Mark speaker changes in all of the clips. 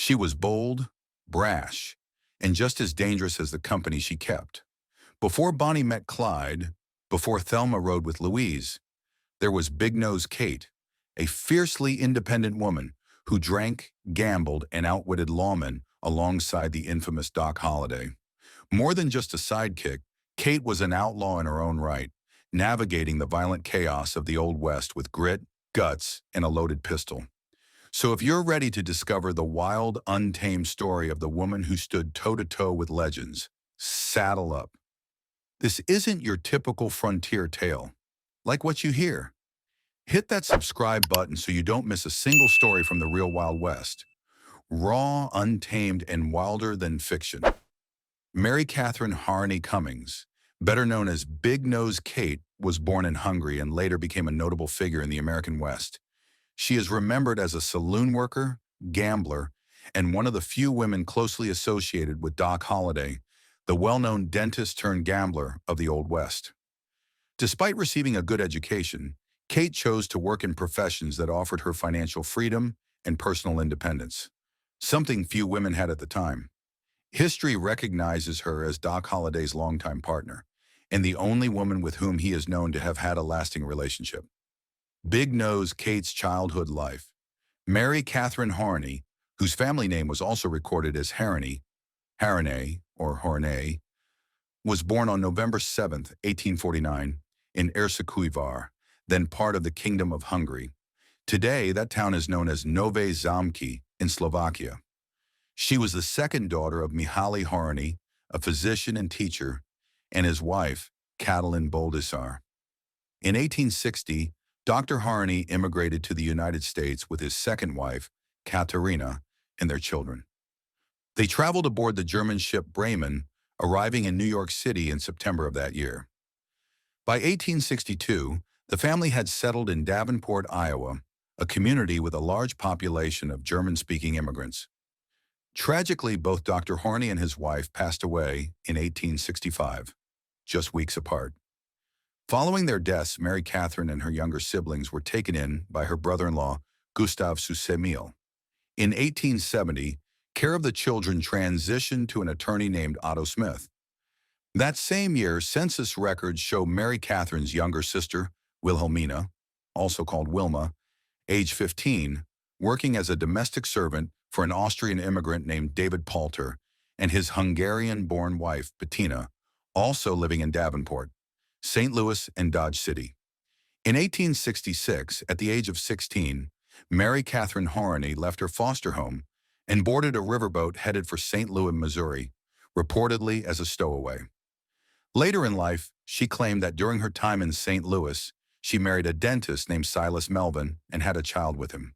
Speaker 1: She was bold, brash, and just as dangerous as the company she kept. Before Bonnie met Clyde, before Thelma rode with Louise, there was Big Nose Kate, a fiercely independent woman who drank, gambled, and outwitted lawmen alongside the infamous Doc Holliday. More than just a sidekick, Kate was an outlaw in her own right, navigating the violent chaos of the Old West with grit, guts, and a loaded pistol. So if you're ready to discover the wild, untamed story of the woman who stood toe-to-toe with legends, saddle up. This isn't your typical frontier tale, like what you hear. Hit that subscribe button so you don't miss a single story from the real Wild West. Raw, untamed, and wilder than fiction. Mary Catherine Harney Cummings, better known as Big Nose Kate, was born in Hungary and later became a notable figure in the American West. She is remembered as a saloon worker, gambler, and one of the few women closely associated with Doc Holliday, the well-known dentist-turned-gambler of the Old West. Despite receiving a good education, Kate chose to work in professions that offered her financial freedom and personal independence, something few women had at the time. History recognizes her as Doc Holliday's longtime partner, and the only woman with whom he is known to have had a lasting relationship. Big Nose Kate's childhood life. Mary Catherine Harney, whose family name was also recorded as Harney, or Horney, was born on November 7, 1849, in Érzékújvár, then part of the Kingdom of Hungary. Today, that town is known as Nové Zámky in Slovakia. She was the second daughter of Mihály Harney, a physician and teacher, and his wife, Katalin Boldisar. In 1860, Dr. Harney immigrated to the United States with his second wife, Katarina, and their children. They traveled aboard the German ship Bremen, arriving in New York City in September of that year. By 1862, the family had settled in Davenport, Iowa, a community with a large population of German-speaking immigrants. Tragically, both Dr. Harney and his wife passed away in 1865, just weeks apart. Following their deaths, Mary Catherine and her younger siblings were taken in by her brother-in-law, Gustav Susemil. In 1870, care of the children transitioned to an attorney named Otto Smith. That same year, census records show Mary Catherine's younger sister, Wilhelmina, also called Wilma, age 15, working as a domestic servant for an Austrian immigrant named David Palter and his Hungarian-born wife, Bettina, also living in Davenport, St. Louis, and Dodge City. In 1866, at the age of 16, Mary Catherine Harney left her foster home and boarded a riverboat headed for St. Louis, Missouri, reportedly as a stowaway. Later in life, she claimed that during her time in St. Louis, she married a dentist named Silas Melvin and had a child with him.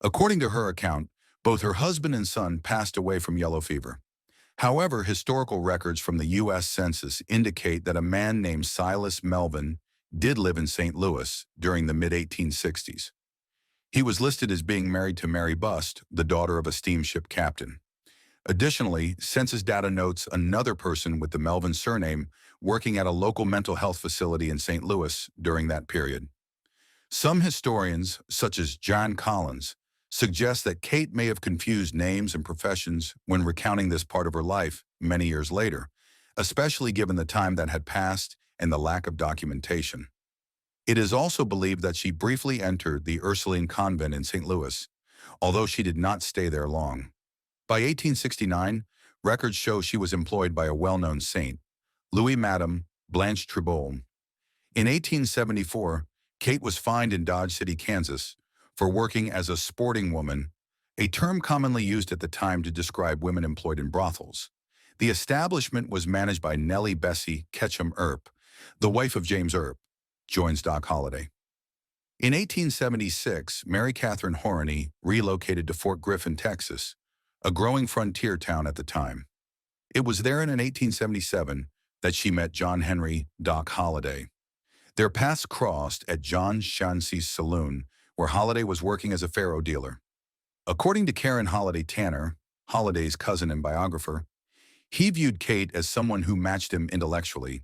Speaker 1: According to her account, both her husband and son passed away from yellow fever. However, historical records from the U.S. Census indicate that a man named Silas Melvin did live in St. Louis during the mid-1860s. He was listed as being married to Mary Bust, the daughter of a steamship captain. Additionally, census data notes another person with the Melvin surname working at a local mental health facility in St. Louis during that period. Some historians, such as John Collins, suggest that Kate may have confused names and professions when recounting this part of her life many years later, especially given the time that had passed and the lack of documentation. It is also believed that she briefly entered the Ursuline convent in St. Louis, although she did not stay there long. By 1869, records show she was employed by a well-known saint, Louis Madame Blanche Tribole. In 1874, Kate was fined in Dodge City, Kansas, for working as a sporting woman, a term commonly used at the time to describe women employed in brothels. The establishment was managed by Nellie Bessie Ketchum Earp, the wife of James Earp, joins Doc Holliday. In 1876, Mary Catherine Harney relocated to Fort Griffin, Texas, a growing frontier town at the time. It was there in 1877 that she met John Henry Doc Holliday. Their paths crossed at John Shancy's saloon, where Holliday was working as a faro dealer. According to Karen Holliday Tanner, Holliday's cousin and biographer, he viewed Kate as someone who matched him intellectually.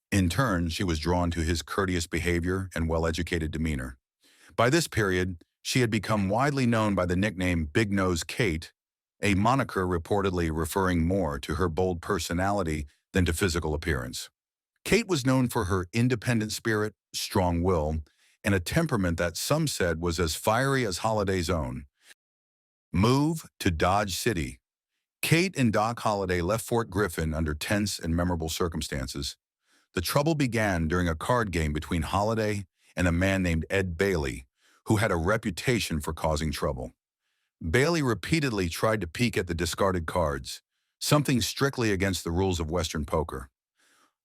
Speaker 1: In turn, she was drawn to his courteous behavior and well-educated demeanor. By this period, she had become widely known by the nickname Big Nose Kate, a moniker reportedly referring more to her bold personality than to physical appearance. Kate was known for her independent spirit, strong will, and a temperament that some said was as fiery as Holliday's own. Move to Dodge City. Kate and Doc Holliday left Fort Griffin under tense and memorable circumstances. The trouble began during a card game between Holliday and a man named Ed Bailey, who had a reputation for causing trouble. Bailey repeatedly tried to peek at the discarded cards, something strictly against the rules of Western poker.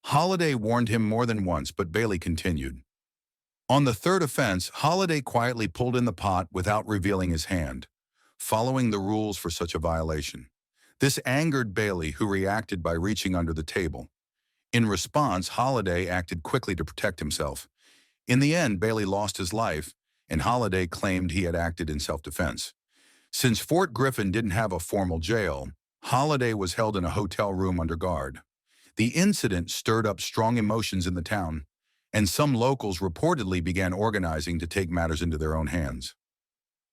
Speaker 1: Holliday warned him more than once, but Bailey continued. On the third offense, Holliday quietly pulled in the pot without revealing his hand, following the rules for such a violation. This angered Bailey, who reacted by reaching under the table. In response, Holliday acted quickly to protect himself. In the end, Bailey lost his life, and Holliday claimed he had acted in self-defense. Since Fort Griffin didn't have a formal jail, Holliday was held in a hotel room under guard. The incident stirred up strong emotions in the town, and some locals reportedly began organizing to take matters into their own hands.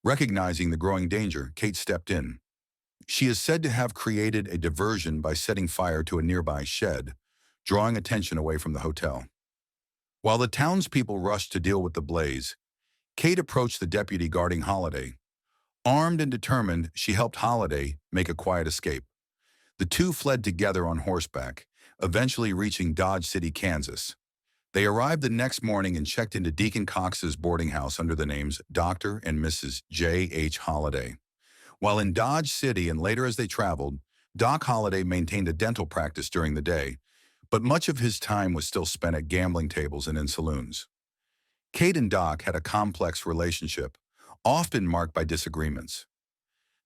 Speaker 1: Recognizing the growing danger, Kate stepped in. She is said to have created a diversion by setting fire to a nearby shed, drawing attention away from the hotel. While the townspeople rushed to deal with the blaze, Kate approached the deputy guarding Holliday. Armed and determined, she helped Holliday make a quiet escape. The two fled together on horseback, eventually reaching Dodge City, Kansas. They arrived the next morning and checked into Deacon Cox's boarding house under the names Dr. and Mrs. J.H. Holliday. While in Dodge City and later as they traveled, Doc Holliday maintained a dental practice during the day, but much of his time was still spent at gambling tables and in saloons. Kate and Doc had a complex relationship, often marked by disagreements.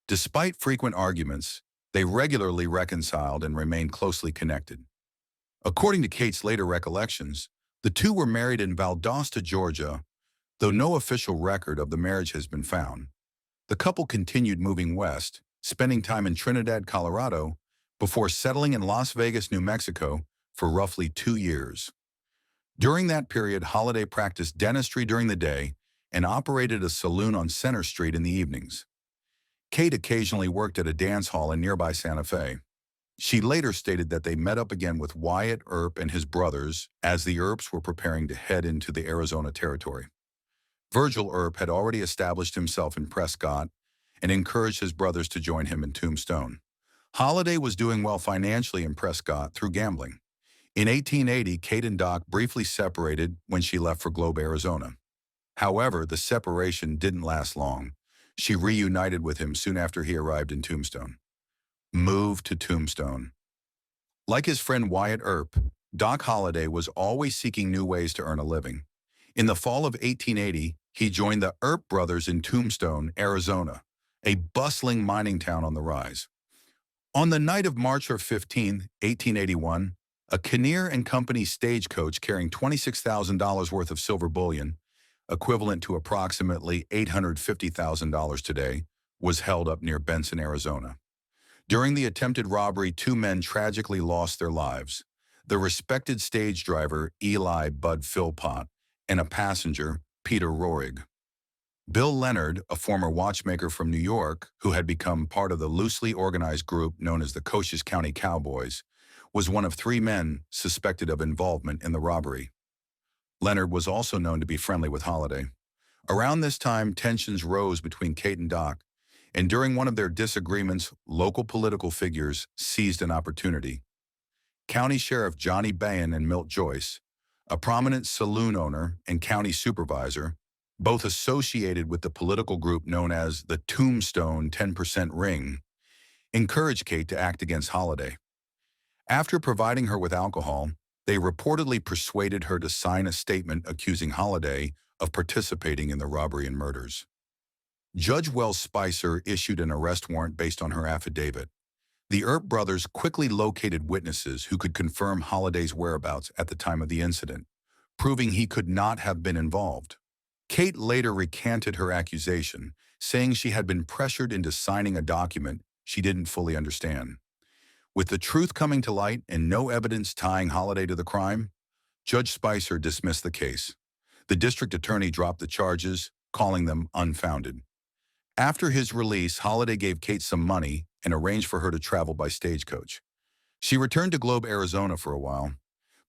Speaker 1: Despite frequent arguments, they regularly reconciled and remained closely connected. According to Kate's later recollections, the two were married in Valdosta, Georgia, though no official record of the marriage has been found. The couple continued moving west, spending time in Trinidad, Colorado, before settling in Las Vegas, New Mexico, for roughly 2 years. During that period, Holliday practiced dentistry during the day and operated a saloon on Center Street in the evenings. Kate occasionally worked at a dance hall in nearby Santa Fe. She later stated that they met up again with Wyatt Earp and his brothers as the Earps were preparing to head into the Arizona territory. Virgil Earp had already established himself in Prescott and encouraged his brothers to join him in Tombstone. Holliday was doing well financially in Prescott through gambling. In 1880, Kate and Doc briefly separated when she left for Globe, Arizona. However, the separation didn't last long. She reunited with him soon after he arrived in Tombstone. Move to Tombstone. Like his friend Wyatt Earp, Doc Holliday was always seeking new ways to earn a living. In the fall of 1880, he joined the Earp brothers in Tombstone, Arizona, a bustling mining town on the rise. On the night of March 15, 1881, a Kinnear and Company stagecoach carrying $26,000 worth of silver bullion, equivalent to approximately $850,000 today, was held up near Benson, Arizona. During the attempted robbery, 2 men tragically lost their lives: the respected stage driver Eli Bud Philpott and a passenger, Peter Rohrig. Bill Leonard, a former watchmaker from New York who had become part of the loosely organized group known as the Cochise County Cowboys, was one of 3 men suspected of involvement in the robbery. Leonard was also known to be friendly with Holliday. Around this time, tensions rose between Kate and Doc, and during one of their disagreements, local political figures seized an opportunity. County Sheriff Johnny Bain and Milt Joyce, a prominent saloon owner and county supervisor, both associated with the political group known as the Tombstone 10% Ring, encouraged Kate to act against Holliday. After providing her with alcohol, they reportedly persuaded her to sign a statement accusing Holliday of participating in the robbery and murders. Judge Wells Spicer issued an arrest warrant based on her affidavit. The Earp brothers quickly located witnesses who could confirm Holliday's whereabouts at the time of the incident, proving he could not have been involved. Kate later recanted her accusation, saying she had been pressured into signing a document she didn't fully understand. With the truth coming to light and no evidence tying Holliday to the crime, Judge Spicer dismissed the case. The district attorney dropped the charges, calling them unfounded. After his release, Holliday gave Kate some money and arranged for her to travel by stagecoach. She returned to Globe, Arizona for a while,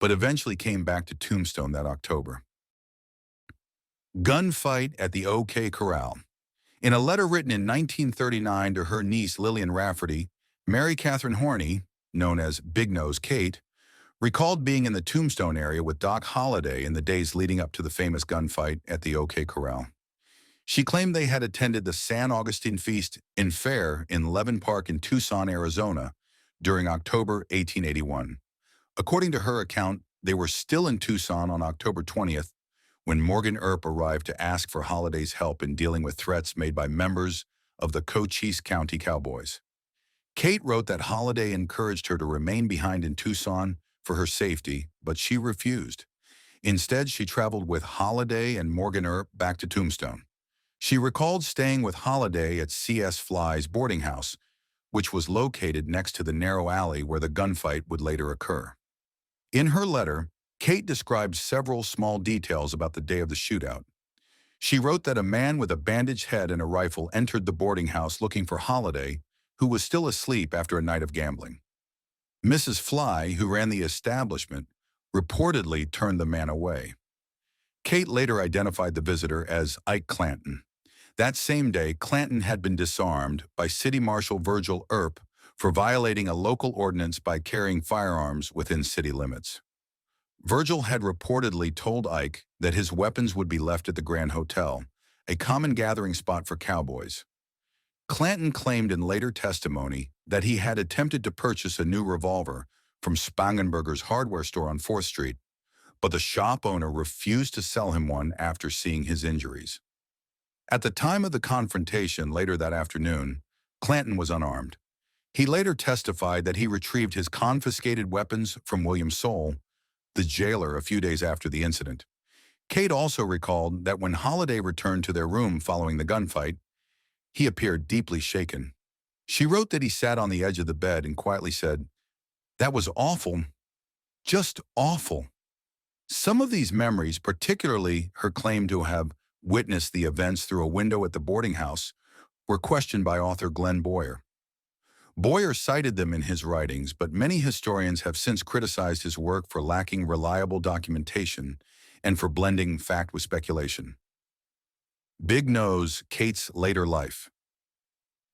Speaker 1: but eventually came back to Tombstone that October. Gunfight at the OK Corral. In a letter written in 1939 to her niece Lillian Rafferty, Mary Catherine Horney, known as Big Nose Kate, recalled being in the Tombstone area with Doc Holliday in the days leading up to the famous gunfight at the OK Corral. She claimed they had attended the San Augustine Feast and Fair in Levin Park in Tucson, Arizona, during October 1881. According to her account, they were still in Tucson on October 20th when Morgan Earp arrived to ask for Holliday's help in dealing with threats made by members of the Cochise County Cowboys. Kate wrote that Holliday encouraged her to remain behind in Tucson for her safety, but she refused. Instead, she traveled with Holliday and Morgan Earp back to Tombstone. She recalled staying with Holliday at C.S. Fly's boarding house, which was located next to the narrow alley where the gunfight would later occur. In her letter, Kate described several small details about the day of the shootout. She wrote that a man with a bandaged head and a rifle entered the boarding house looking for Holliday, who was still asleep after a night of gambling. Mrs. Fly, who ran the establishment, reportedly turned the man away. Kate later identified the visitor as Ike Clanton. That same day, Clanton had been disarmed by City Marshal Virgil Earp for violating a local ordinance by carrying firearms within city limits. Virgil had reportedly told Ike that his weapons would be left at the Grand Hotel, a common gathering spot for cowboys. Clanton claimed in later testimony that he had attempted to purchase a new revolver from Spangenberger's hardware store on 4th Street, but the shop owner refused to sell him one after seeing his injuries. At the time of the confrontation later that afternoon, Clanton was unarmed. He later testified that he retrieved his confiscated weapons from William Soule, the jailer, a few days after the incident. Kate also recalled that when Holliday returned to their room following the gunfight, he appeared deeply shaken. She wrote that he sat on the edge of the bed and quietly said, "That was awful, just awful." Some of these memories, particularly her claim to have witnessed the events through a window at the boarding house, were questioned by author Glenn Boyer. Boyer cited them in his writings, but many historians have since criticized his work for lacking reliable documentation and for blending fact with speculation. Big Nose, Kate's later life.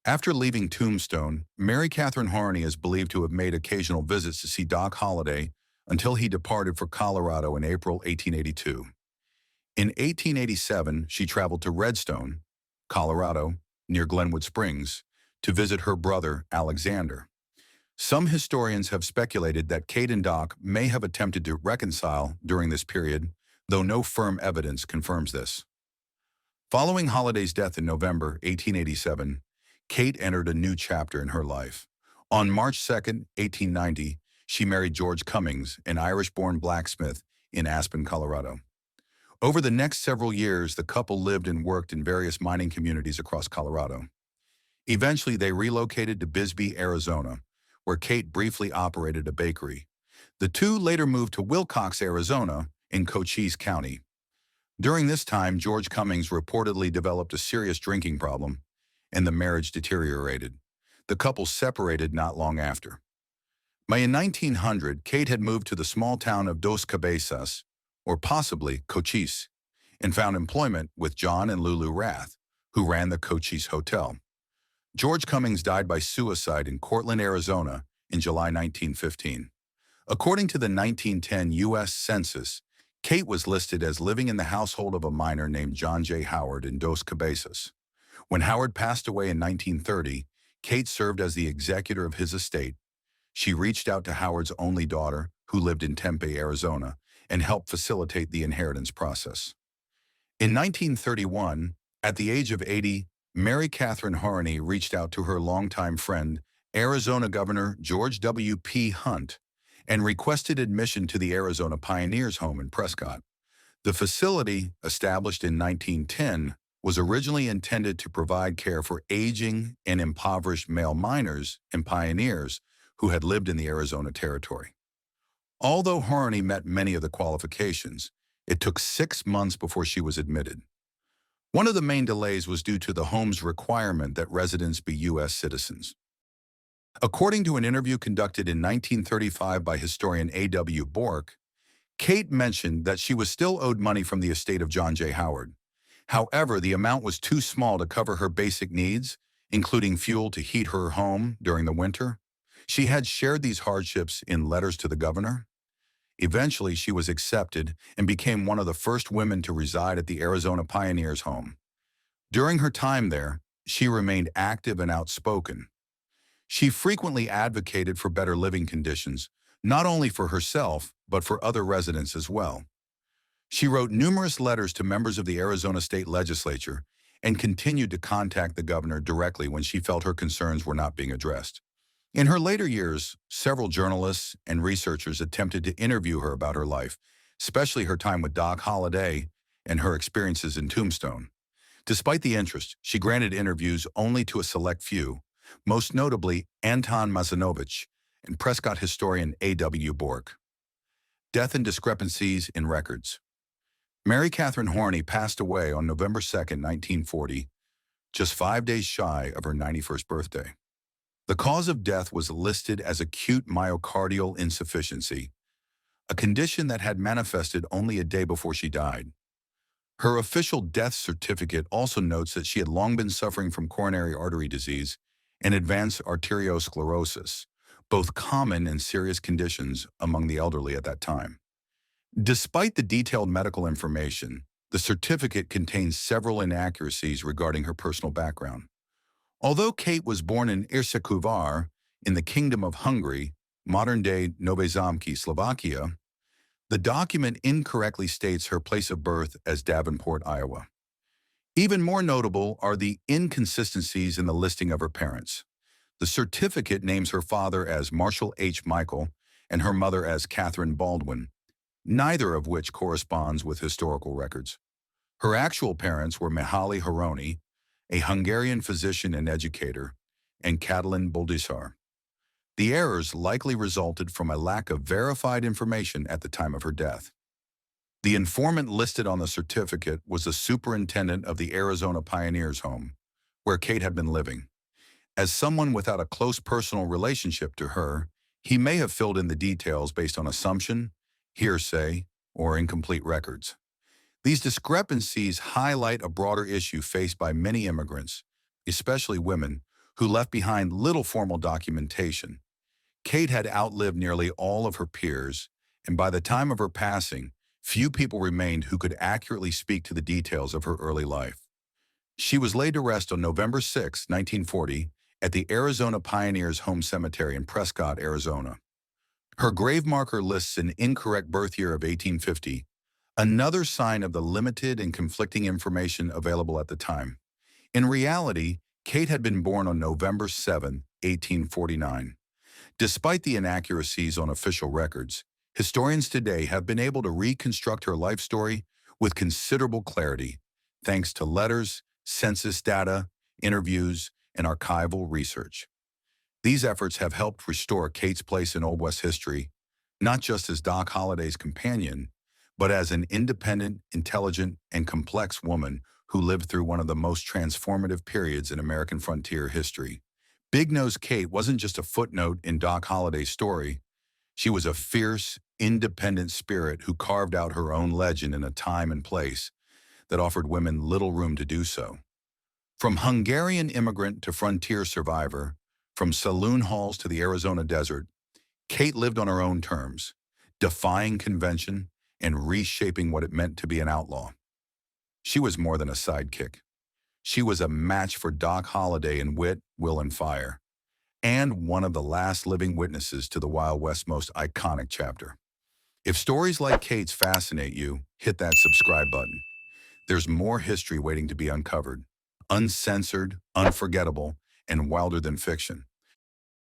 Speaker 1: After leaving Tombstone, Mary Catherine Horney is believed to have made occasional visits to see Doc Holliday until he departed for Colorado in April 1882. In 1887, she traveled to Redstone, Colorado, near Glenwood Springs, to visit her brother, Alexander. Some historians have speculated that Kate and Doc may have attempted to reconcile during this period, though no firm evidence confirms this. Following Holliday's death in November 1887, Kate entered a new chapter in her life. On March 2, 1890, she married George Cummings, an Irish-born blacksmith in Aspen, Colorado. Over the next several years, the couple lived and worked in various mining communities across Colorado. Eventually, they relocated to Bisbee, Arizona, where Kate briefly operated a bakery. The two later moved to Wilcox, Arizona, in Cochise County. During this time, George Cummings reportedly developed a serious drinking problem, and the marriage deteriorated. The couple separated not long after. By 1900, Kate had moved to the small town of Dos Cabezas, or possibly Cochise, and found employment with John and Lulu Rath, who ran the Cochise Hotel. George Cummings died by suicide in Cortland, Arizona, in July 1915. According to the 1910 U.S. Census, Kate was listed as living in the household of a miner named John J. Howard in Dos Cabezas. When Howard passed away in 1930, Kate served as the executor of his estate. She reached out to Howard's only daughter, who lived in Tempe, Arizona, and helped facilitate the inheritance process. In 1931, at the age of 80, Mary Catherine Horney reached out to her longtime friend, Arizona Governor George W. P. Hunt, and requested admission to the Arizona Pioneers Home in Prescott. The facility, established in 1910, was originally intended to provide care for aging and impoverished male miners and pioneers who had lived in the Arizona Territory. Although Horney met many of the qualifications, it took 6 months before she was admitted. One of the main delays was due to the home's requirement that residents be U.S. citizens. According to an interview conducted in 1935 by historian A.W. Bork, Kate mentioned that she was still owed money from the estate of John J. Howard. However, the amount was too small to cover her basic needs, including fuel to heat her home during the winter. She had shared these hardships in letters to the governor. Eventually, she was accepted and became one of the first women to reside at the Arizona Pioneers' home. During her time there, she remained active and outspoken. She frequently advocated for better living conditions, not only for herself, but for other residents as well. She wrote numerous letters to members of the Arizona State Legislature and continued to contact the governor directly when she felt her concerns were not being addressed. In her later years, several journalists and researchers attempted to interview her about her life, especially her time with Doc Holliday and her experiences in Tombstone. Despite the interest, she granted interviews only to a select few, most notably Anton Mazanovich and Prescott historian A.W. Bork. Death and discrepancies in records. Mary Catherine Horney passed away on November 2, 1940, just 5 days shy of her 91st birthday. The cause of death was listed as acute myocardial insufficiency, a condition that had manifested only a day before she died. Her official death certificate also notes that she had long been suffering from coronary artery disease and advanced arteriosclerosis, both common and serious conditions among the elderly at that time. Despite the detailed medical information, the certificate contains several inaccuracies regarding her personal background. Although Kate was born in Irsekovar in the Kingdom of Hungary, modern-day Nové Zámky, Slovakia, the document incorrectly states her place of birth as Davenport, Iowa. Even more notable are the inconsistencies in the listing of her parents. The certificate names her father as Marshall H. Michael and her mother as Catherine Baldwin, neither of which corresponds with historical records. Her actual parents were Mihaly Horony, a Hungarian physician and educator, and Catalin Boldisar. The errors likely resulted from a lack of verified information at the time of her death. The informant listed on the certificate was the superintendent of the Arizona Pioneers' home, where Kate had been living. As someone without a close personal relationship to her, he may have filled in the details based on assumption, hearsay, or incomplete records. These discrepancies highlight a broader issue faced by many immigrants, especially women, who left behind little formal documentation. Kate had outlived nearly all of her peers, and by the time of her passing, few people remained who could accurately speak to the details of her early life. She was laid to rest on November 6, 1940, at the Arizona Pioneers Home Cemetery in Prescott, Arizona. Her grave marker lists an incorrect birth year of 1850, another sign of the limited and conflicting information available at the time. In reality, Kate had been born on November 7, 1849. Despite the inaccuracies on official records, historians today have been able to reconstruct her life story with considerable clarity, thanks to letters, census data, interviews, and archival research. These efforts have helped restore Kate's place in Old West history, not just as Doc Holliday's companion, but as an independent, intelligent, and complex woman who lived through one of the most transformative periods in American frontier history. Big Nose Kate wasn't just a footnote in Doc Holliday's story. She was a fierce, independent spirit who carved out her own legend in a time and place that offered women little room to do so. From Hungarian immigrant to frontier survivor, from saloon halls to the Arizona desert, Kate lived on her own terms, defying convention and reshaping what it meant to be an outlaw. She was more than a sidekick. She was a match for Doc Holliday in wit, will, and fire, and one of the last living witnesses to the Wild West's most iconic chapter. If stories like Kate's fascinate you, hit that subscribe button. There's more history waiting to be uncovered, uncensored, unforgettable, and wilder than fiction.